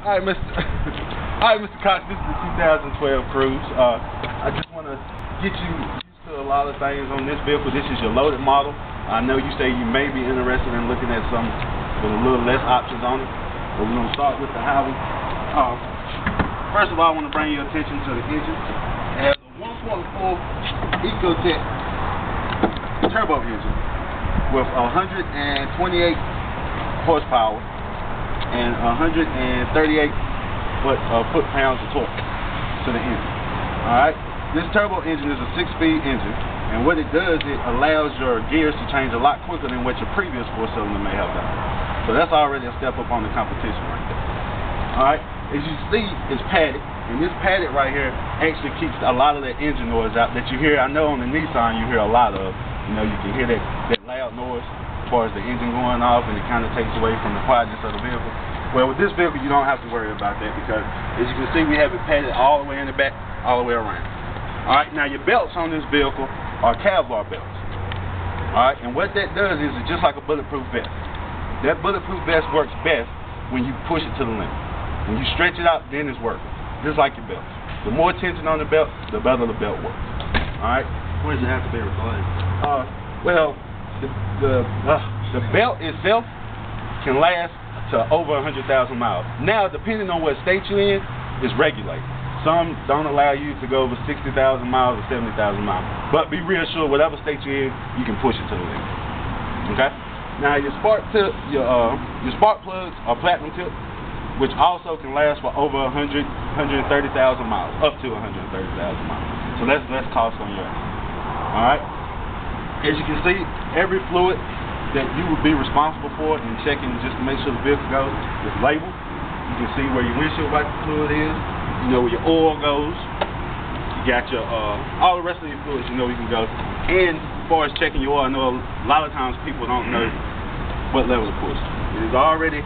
Alright, Mr. Cox, this is the 2012 Cruze. I just want to get you used to a lot of things on this vehicle. This is your loaded model. I know you say you may be interested in looking at some with a little less options on it, but we're going to start with the highway. First of all, I want to bring your attention to the engine. It has a 1.4 EcoTech turbo engine with 128 horsepower and 138 foot-pounds of torque to the engine. Alright, this turbo engine is a 6-speed engine, and what it does, it allows your gears to change a lot quicker than what your previous 4-cylinder may have done. So that's already a step up on the competition right there. Alright, as you see, it's padded, and this padded right here actually keeps a lot of that engine noise out that you hear. I know on the Nissan you hear a lot of. You know, you can hear that loud noise as far as the engine going off, and it kind of takes away from the quietness of the vehicle. Well, with this vehicle, you don't have to worry about that because, as you can see, we have it padded all the way in the back, all the way around. Alright, now your belts on this vehicle are Kevlar belts. Alright, and what that does is it's just like a bulletproof vest. That bulletproof vest works best when you push it to the limit. When you stretch it out, then it's working. Just like your belts. The more tension on the belt, the better the belt works. Alright? When does it have to be replaced? Well, the belt itself can last to over 100,000 miles. Now, depending on what state you're in, it's regulated. Some don't allow you to go over 60,000 miles or 70,000 miles. But be real sure, whatever state you're in, you can push it to the limit. Okay? Now, your spark spark plugs are platinum tip, which also can last for over 130,000 miles, up to 130,000 miles. So that's less cost on your end. Alright? As you can see, every fluid that you would be responsible for in checking just to make sure the vehicle goes is labeled. You can see where your windshield wiper fluid is, you know where your oil goes, you got your all the rest of your fluids you know you can go. And as far as checking your oil, I know a lot of times people don't know what level to push. It is already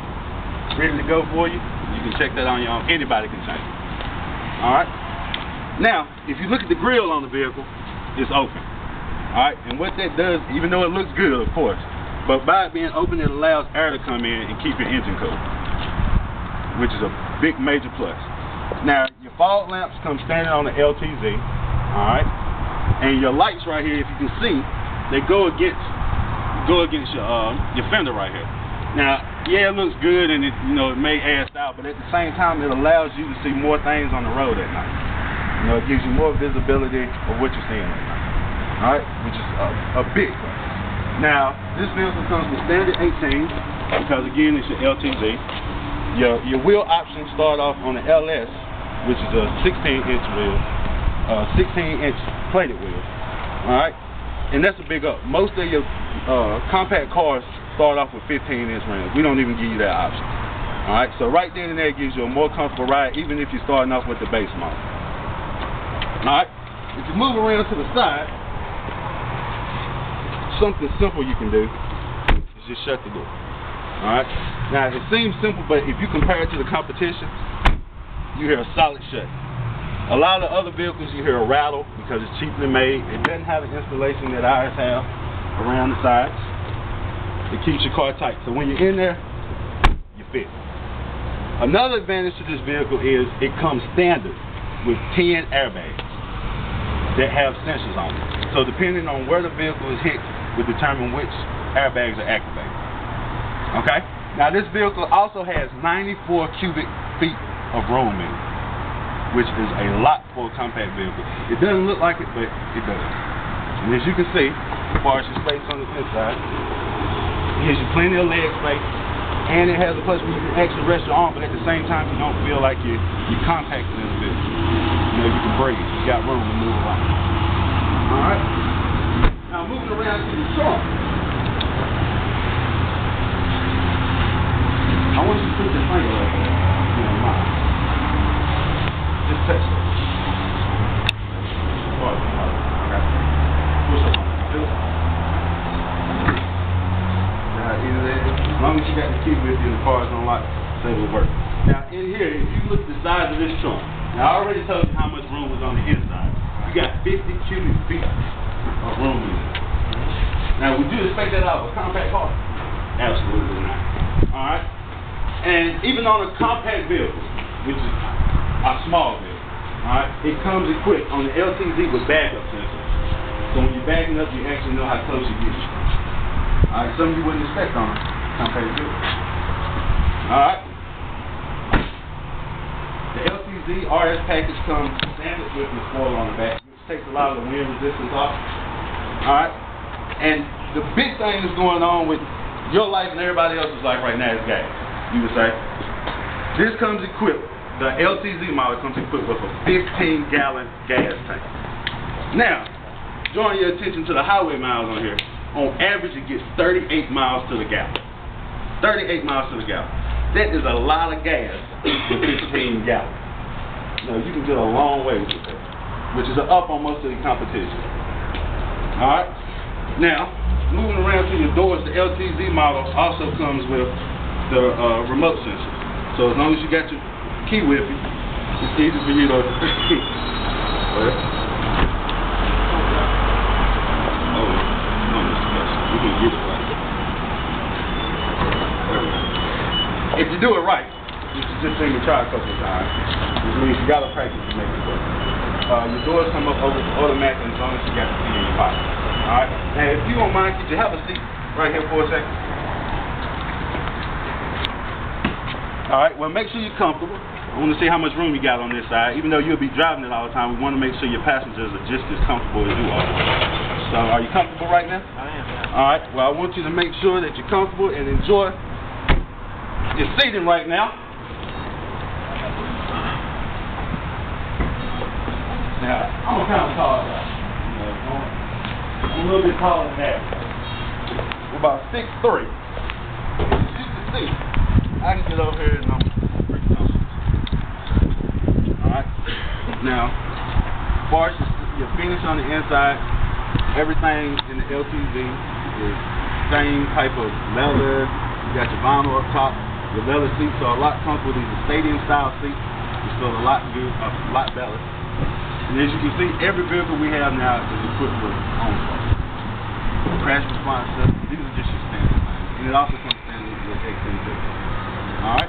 ready to go for you. You can check that on your own. Anybody can change it. Alright? Now, if you look at the grill on the vehicle, it's open. Alright, and what that does, even though it looks good, of course, but by it being open, it allows air to come in and keep your engine cool, which is a big major plus. Now, your fog lamps come standing on the LTZ, alright, and your lights right here, if you can see, they go against your fender right here. Now, yeah, it looks good and it may add style, but at the same time, it allows you to see more things on the road at night. You know, it gives you more visibility of what you're seeing at night. Alright, which is a big plus. Now, this vehicle comes with standard 18, because again, it's your LTZ. Your wheel options start off on the LS, which is a 16-inch wheel, 16-inch plated wheel. Alright, and that's a big up. Most of your compact cars start off with 15-inch rims. We don't even give you that option. Alright, so right then and there it gives you a more comfortable ride, even if you're starting off with the base model. Alright, if you move around to the side, something simple you can do is just shut the door. Alright, now it seems simple, but if you compare it to the competition, you hear a solid shut. A lot of other vehicles you hear a rattle because it's cheaply made. It doesn't have the installation that ours have around the sides. It keeps your car tight, so when you're in there, you fit. Another advantage to this vehicle is it comes standard with 10 airbags that have sensors on it. So depending on where the vehicle is hit will determine which airbags are activated. Okay? Now this vehicle also has 94 cubic feet of room in it, which is a lot for a compact vehicle. It doesn't look like it, but it does. And as you can see, as far as your space on the inside, it gives you plenty of leg space, and it has a place where you can actually rest your arm, but at the same time you don't feel like you're compacted in the vehicle. You know, you can breathe. You got room to move around. Alright? Now moving around to the trunk. I want you to put your finger up there. You know, mine. Just touch it. Okay. Push it. As long as you got the key with you and the car's on lock, so it will work. Now in here, if you look at the size of this trunk, now I already told you how much room was on the inside. You got 50 cubic feet of room in it. Now would you expect that out of a compact car? Absolutely not. Alright? And even on a compact vehicle, which is a small vehicle, alright, it comes equipped on the LTZ with backup sensors. So when you're backing up, you actually know how close you get. Alright, something you wouldn't expect on a compact vehicle. Alright. The LTZ RS package comes standard with the spoiler on the back, which takes a lot of the wind resistance off. Alright. And the big thing that's going on with your life and everybody else's life right now is gas. You would say. This comes equipped, the LTZ model comes equipped with a 15-gallon gas tank. Now, drawing your attention to the highway miles on here, on average it gets 38 miles to the gallon. 38 miles to the gallon. That is a lot of gas for 15 gallons. Now, you can get a long way with that, which is up on most of the competition. Alright? Now, moving around to your doors, the LTZ model also comes with the remote sensor. So as long as you got your key with you, it's easy for you to... We can get it right. If you do it right, which is just thing we try a couple of times, which means you got to practice to make it work. Your doors come up automatically as long as you got the key in your pocket. Alright, now if you don't mind, could you have a seat right here for a second? Alright, well make sure you're comfortable. I want to see how much room you got on this side. Even though you'll be driving it all the time, we want to make sure your passengers are just as comfortable as you are. So, are you comfortable right now? I am, yeah. Alright, well I want you to make sure that you're comfortable and enjoy your seating right now. Now, I'm kind of tall guy. I'm a little bit taller than that. I'm about 6'3". As you can see, I can get over here and I'm pretty comfortable. Alright. Now, as far as your finish on the inside, everything in the LTZ is same type of leather. You got your vinyl up top. Your leather seats are a lot comfortable. These are stadium style seats. It's feel a lot good, a lot better. And as you can see, every vehicle we have now is equipped with OnStar. Crash response system. These are just your standard things. And it also comes standard with XM6. Alright?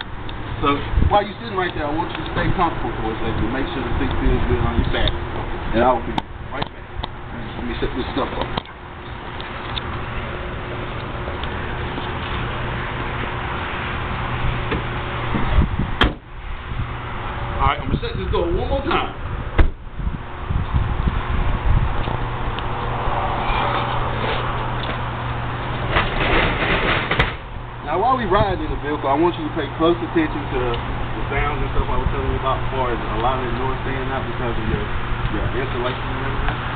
So, while you're sitting right there, I want you to stay comfortable for a second. Make sure the seat feels good on your back. And I will be right back. Let me set this stuff up. Alright, I'm going to set this door one more time. Now, while we ride in the vehicle, I want you to pay close attention to the sounds and stuff I was telling you about as far as a lot of the noise staying out because of your insulation and everything.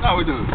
How we doing?